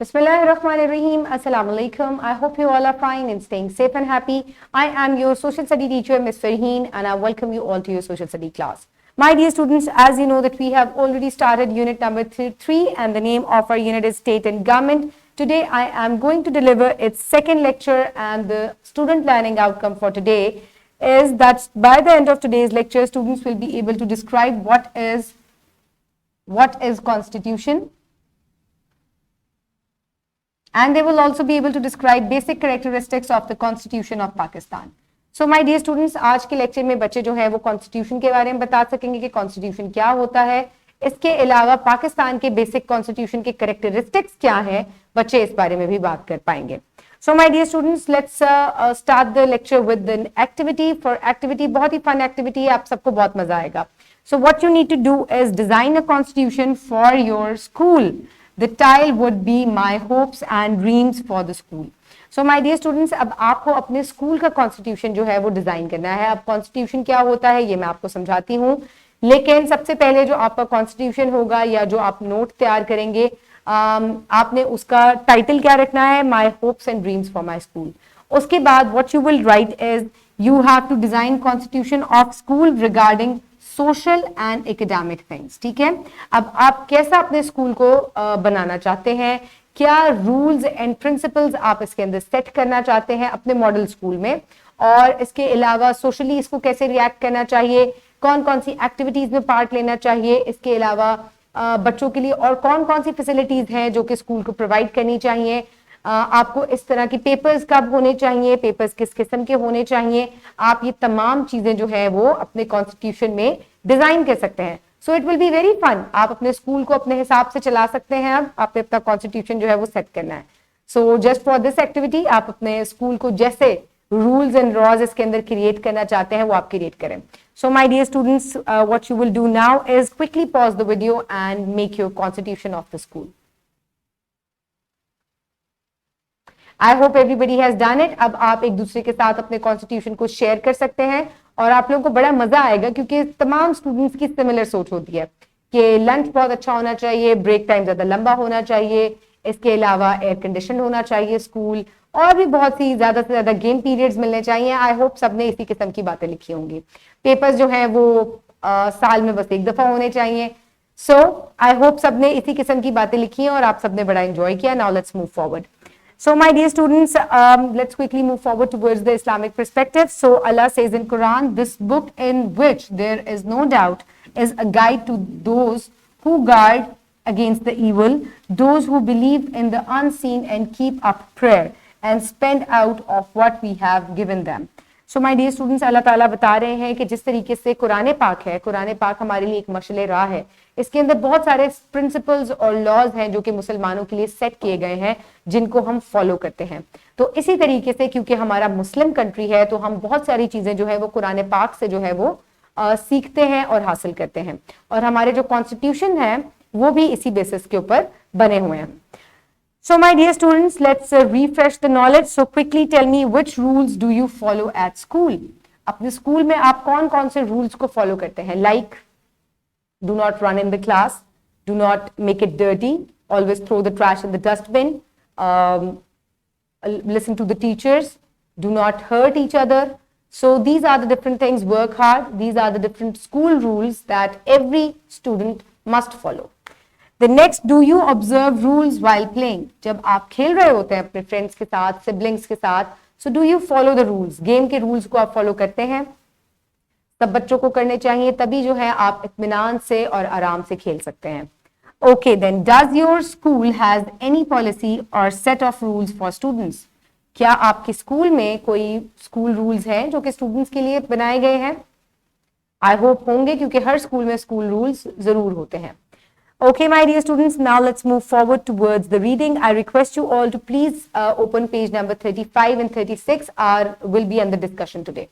Bismillahirrahmanirrahim. Assalamu alaikum. I hope you all are fine and staying safe and happy. I am your social study teacher, Ms. Farheen, and I welcome you all to your social study class. My dear students, as you know that we have already started unit number 3 and the name of our unit is State and Government. Today I am going to deliver its second lecture, and the student learning outcome for today is that by the end of today's lecture, students will be able to describe what is constitution, and they will also be able to describe basic characteristics of the Constitution of Pakistan. So my dear students, आज के lecture में बच्चे जो है वो constitution के बारे में बता सकेंगे कि कॉन्स्टिट्यूशन क्या होता है। इसके अलावा पाकिस्तान के बेसिक कॉन्स्टिट्यूशन के कैरेक्टरिस्टिक्स क्या है, बच्चे इस बारे में भी बात कर पाएंगे। So my dear students, let's start the lecture with an activity. For activity, बहुत ही fun activity है, आप सबको बहुत मजा आएगा। So what you need to do is design a constitution for your school. The title would be my hopes and dreams for the school. So my dear students, अब आपको अपने स्कूल का कॉन्स्टिट्यूशन जो है वो डिजाइन करना है। अब कॉन्स्टिट्यूशन क्या होता है ये मैं आपको समझाती हूँ, लेकिन सबसे पहले जो आपका कॉन्स्टिट्यूशन होगा या जो आप नोट तैयार करेंगे, आपने उसका टाइटल क्या रखना है, my hopes and dreams for my school. उसके बाद what you will write is you have to design constitution of school regarding social and academic things. ठीक है, अब आप कैसा अपने स्कूल को बनाना चाहते हैं, क्या रूल्स एंड प्रिंसिपल्स आप इसके अंदर सेट करना चाहते हैं अपने मॉडल स्कूल में, और इसके अलावा सोशली इसको कैसे रिएक्ट करना चाहिए, कौन कौन सी एक्टिविटीज में पार्ट लेना चाहिए, इसके अलावा बच्चों के लिए और कौन कौन सी फैसिलिटीज हैं जो कि स्कूल को प्रोवाइड करनी चाहिए, आपको इस तरह की पेपर्स कब होने चाहिए, पेपर्स किस किस्म के होने चाहिए, आप ये तमाम चीजें जो है वो अपने कॉन्स्टिट्यूशन में डिजाइन कर सकते हैं। So it will be very fun. आप अपने स्कूल को अपने हिसाब से चला सकते हैं। अब आपने अपना कॉन्स्टिट्यूशन जो है वो सेट करना है। So just for this activity आप अपने स्कूल को जैसे रूल्स एंड लॉज इसके अंदर क्रिएट करना चाहते हैं वो आप क्रिएट करें। So my dear students, what you will do now is quickly pause the video and make your constitution of the school. I hope everybody has done it. अब आप एक दूसरे के साथ अपने कॉन्स्टिट्यूशन को शेयर कर सकते हैं और आप लोगों को बड़ा मजा आएगा, क्योंकि तमाम स्टूडेंट्स की सिमिलर सोच होती है कि लंच बहुत अच्छा होना चाहिए, ब्रेक टाइम ज्यादा लंबा होना चाहिए, इसके अलावा एयर कंडीशन होना चाहिए स्कूल, और भी बहुत सी ज्यादा से ज्यादा गेम पीरियड्स मिलने चाहिए। आई होप सबने इसी किस्म की बातें लिखी होंगी। पेपर्स जो है वो साल में बस एक दफा होने चाहिए। सो आई होप सबने इसी किस्म की बातें लिखी हैं और आप सबने बड़ा एंजॉय किया। Now let's move forward. So my dear students, let's quickly move forward towards the Islamic perspective. So Allah says in Quran, this book in which there is no doubt is a guide to those who guard against the evil, those who believe in the unseen and keep up prayer and spend out of what we have given them. So my dear students, अल्लाह ताला बता रहे हैं कि जिस तरीके से कुरान पाक है, कुरान पाक हमारे लिए एक मशअल राह है। इसके अंदर बहुत सारे प्रिंसिपल्स और लॉज हैं जो कि मुसलमानों के लिए सेट किए गए हैं, जिनको हम फॉलो करते हैं। तो इसी तरीके से क्योंकि हमारा मुस्लिम कंट्री है तो हम बहुत सारी चीजें जो है वो कुरान पाक से जो है वो सीखते हैं और हासिल करते हैं, और हमारे जो कॉन्स्टिट्यूशन है वो भी इसी बेसिस के ऊपर बने हुए हैं। So my dear students, let's refresh the knowledge. So quickly tell me which rules do you follow at school? अपने स्कूल में आप कौन कौन से रूल्स को फॉलो करते हैं? Like, do not run in the class, do not make it dirty, always throw the trash in the dustbin, listen to the teachers, do not hurt each other. So these are the different things. Work hard. These are the different school rules that every student must follow. The next, do you observe rules while playing? जब आप खेल रहे होते हैं अपने friends के साथ, siblings के साथ, so do you follow the rules? Game के रूल्स को आप फॉलो करते हैं? सब बच्चों को करने चाहिए, तभी जो है आप इत्मीनान से और आराम से खेल सकते हैं। Okay, then does your school has any policy or set of rules for students? क्या आपके स्कूल में कोई स्कूल रूल्स हैं जो कि स्टूडेंट्स के लिए बनाए गए हैं? आई होप होंगे, क्योंकि हर स्कूल में स्कूल रूल्स जरूर होते हैं। Okay, my dear students, now let's move forward towards the reading. I request you all to please open page number 35 and 36 will be under discussion today.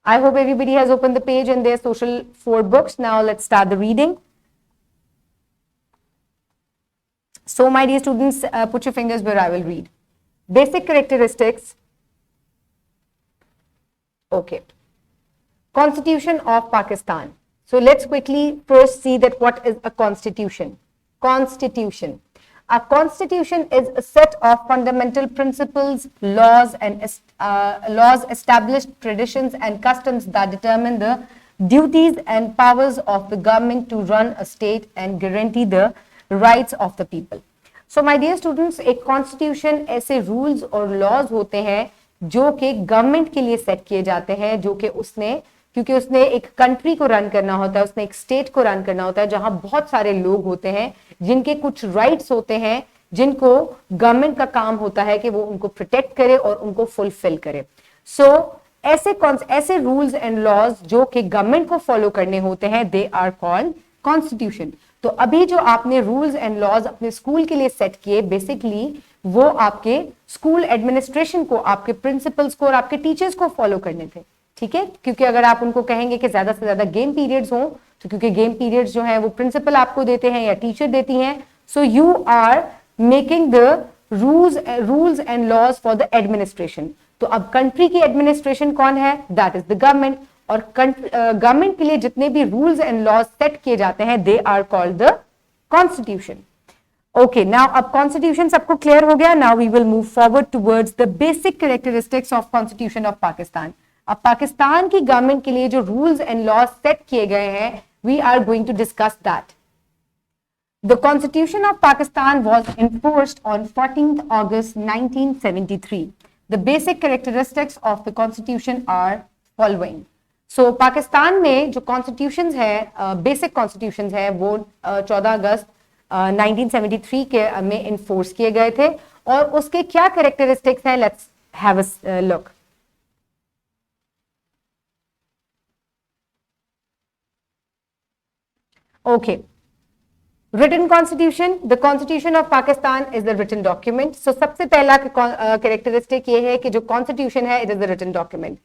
I hope everybody has opened the page in their social 4 books. Now let's start the reading. So my dear students, put your fingers where I will read. Basic characteristics. Okay. Constitution of Pakistan. So let's quickly first see that what is a constitution. Constitution. A constitution is a set of fundamental principles, laws, and laws, established traditions and customs that determine the duties and powers of the government to run a state and guarantee the rights of the people. So my dear students, एक constitution ऐसे rules और laws होते हैं जो कि government के लिए set किए जाते हैं, जो कि क्योंकि उसने एक कंट्री को रन करना होता है, उसने एक स्टेट को रन करना होता है जहां बहुत सारे लोग होते हैं जिनके कुछ राइट्स होते हैं, जिनको गवर्नमेंट का काम होता है कि वो उनको प्रोटेक्ट करे और उनको फुलफिल करे. सो ऐसे रूल्स एंड लॉज जो कि गवर्नमेंट को फॉलो करने होते हैं, दे आर कॉल्ड कॉन्स्टिट्यूशन. तो अभी जो आपने रूल्स एंड लॉज अपने स्कूल के लिए सेट किए, बेसिकली वो आपके स्कूल एडमिनिस्ट्रेशन को, आपके प्रिंसिपल्स को और आपके टीचर्स को फॉलो करने थे. ठीक है, क्योंकि अगर आप उनको कहेंगे कि ज्यादा से ज्यादा गेम पीरियड्स हो, तो क्योंकि गेम पीरियड्स जो है वो प्रिंसिपल आपको देते हैं या टीचर देती हैं, so you are making the rules and laws for the administration. तो अब कंट्री की एडमिनिस्ट्रेशन कौन है? That is the government. और गवर्नमेंट के लिए जितने भी रूल्स एंड लॉज सेट किए जाते हैं, they are called the constitution. Okay, now अब कॉन्स्टिट्यूशन सबको क्लियर हो गया. Now we will move forward towards the basic characteristics of constitution of Pakistan. अब पाकिस्तान की गवर्नमेंट के लिए जो रूल्स एंड लॉज सेट किए गए हैं, we are going to discuss that. The Constitution of Pakistan was enforced on 14th August 1973. The basic characteristics of the Constitution are following. So Pakistan में जो कॉन्स्टिट्यूशंस है, बेसिक कॉन्स्टिट्यूशंस है, वो 14 अगस्त 1973 के में इन्फोर्स किए गए थे. और उसके क्या कैरेक्टरिस्टिक्स हैं, let's have a look. Okay. Written Constitution. The Constitution of Pakistan is the written document. So सबसे पहला characteristic ये है कि जो Constitution है, it is the written document.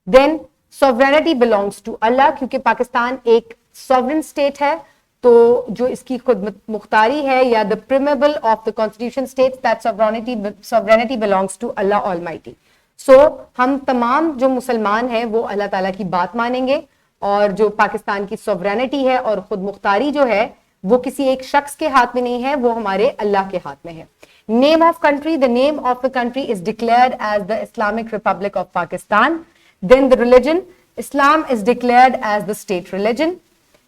Then sovereignty belongs to Allah, क्योंकि पाकिस्तान एक sovereign state है, तो जो इसकी खुद मुख्तारी है या the preamble of the Constitution states that sovereignty belongs to Allah Almighty. So हम तमाम जो मुसलमान हैं वो अल्लाह ताला की बात मानेंगे, और जो पाकिस्तान की सोवरेनिटी है और खुद मुख्तारी जो है वो किसी एक शख्स के हाथ में नहीं है, वो हमारे अल्लाह के हाथ में है. Name of country. The name of the country is declared as the Islamic Republic of Pakistan. Then the religion. Islam is declared as the state religion.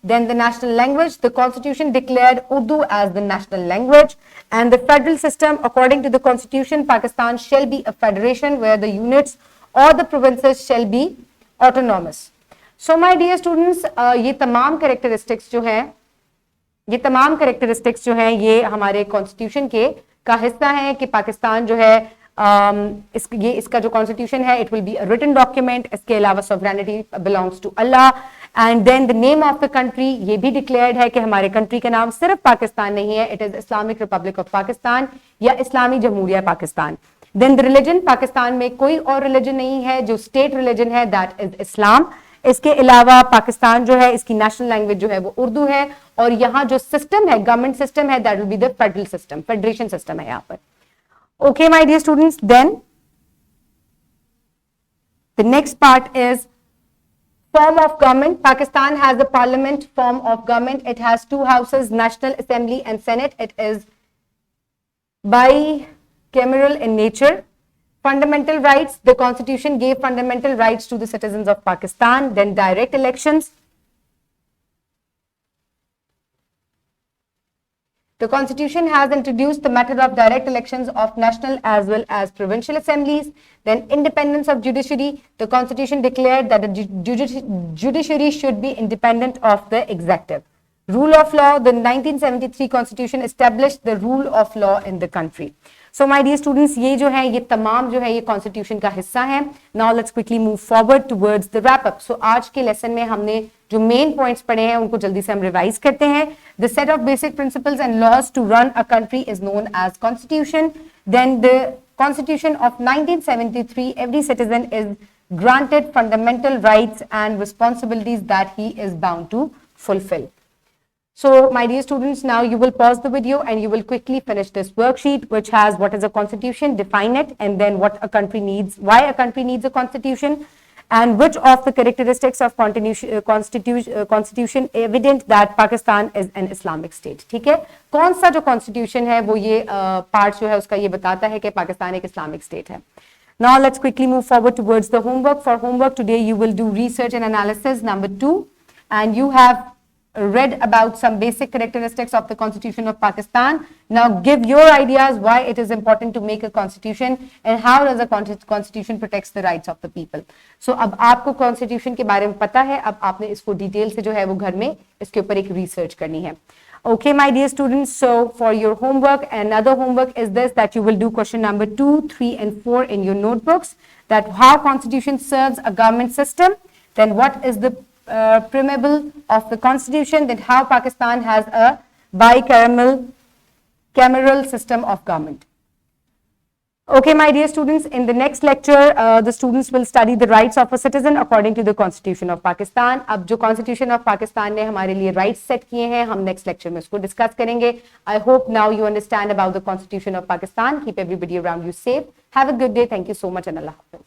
Then the national language. The constitution declared Urdu as the national language. And the federal system. According to the constitution, Pakistan shall be a federation where the units or the provinces shall be autonomous. So my dear students, ये तमाम characteristics जो हैं ये हमारे constitution के का हिस्सा है कि पाकिस्तान जो है इसका जो कॉन्स्टिट्यूशन है, it will be a written document. इसके अलावा sovereignty belongs to Allah. And then the name of the country, ये भी डिक्लेयर्ड है कि हमारे कंट्री का नाम सिर्फ पाकिस्तान नहीं है, it is Islamic Republic of Pakistan या इस्लामी जमहूरिया Pakistan. Then the religion. Pakistan में कोई और रिलीजन नहीं है, जो स्टेट रिलीजन है दैट इज इस्लाम. इसके अलावा पाकिस्तान जो है, इसकी नेशनल लैंग्वेज जो है वो उर्दू है, और यहाँ जो सिस्टम है, गवर्नमेंट सिस्टम है, that will be the federal system, federation system है यहाँ पर. Okay my dear students, then the next part is form of government. Pakistan has a parliament form of government. It has two houses, National Assembly and Senate. It is bicameral in nature. Fundamental rights. The constitution gave fundamental rights to the citizens of Pakistan. Then direct elections. The constitution has introduced the method of direct elections of national as well as provincial assemblies. Then independence of judiciary. The constitution declared that the judiciary should be independent of the executive. Rule of law. The 1973 constitution established the rule of law in the country. So my dear students, ये जो है, ये तमाम जो है ये constitution का हिस्सा है. Now let's quickly move forward towards the wrap up. So आज के लेसन में हमने जो मेन पॉइंट्स पढ़े हैं उनको जल्दी से हम रिवाइज करते हैं. The set of basic principles and laws to run a country is known as constitution. Then the constitution of 1973, every citizen is granted fundamental rights and responsibilities that he is bound to fulfill. So my dear students, now you will pause the video and you will quickly finish this worksheet, which has what is a constitution, define it, and then what a country needs, why a country needs a constitution, and which of the characteristics of constitution evident that Pakistan is an Islamic state. ठीक है, कौन सा जो constitution है वो ये part जो है उसका ये बताता है कि पाकिस्तान एक Islamic state है. Now let's quickly move forward towards the homework. For homework today you will do research and analysis number 2, and you have read about some basic characteristics of the Constitution of Pakistan. Now give your ideas why it is important to make a constitution and how does a constitution protects the rights of the people. So अब आपको constitution के बारे में पता है, अब आपने इसको डिटेल से जो है वो घर में इसके ऊपर एक research करनी है. Okay, my dear students, so for your homework, another homework is this, that you will do question number 2, 3 and 4 in your notebooks, that how constitution serves a government system, then what is the preamble of the constitution, then how Pakistan has a bicameral system of government. Okay, my dear students, in the next lecture, the students will study the rights of a citizen according to the Constitution of Pakistan. अब जो Constitution of Pakistan ने हमारे लिए rights set किए हैं, हम next lecture में उसको discuss करेंगे. I hope now you understand about the Constitution of Pakistan. Keep everybody around you safe. Have a good day. Thank you so much and Allah Hafiz.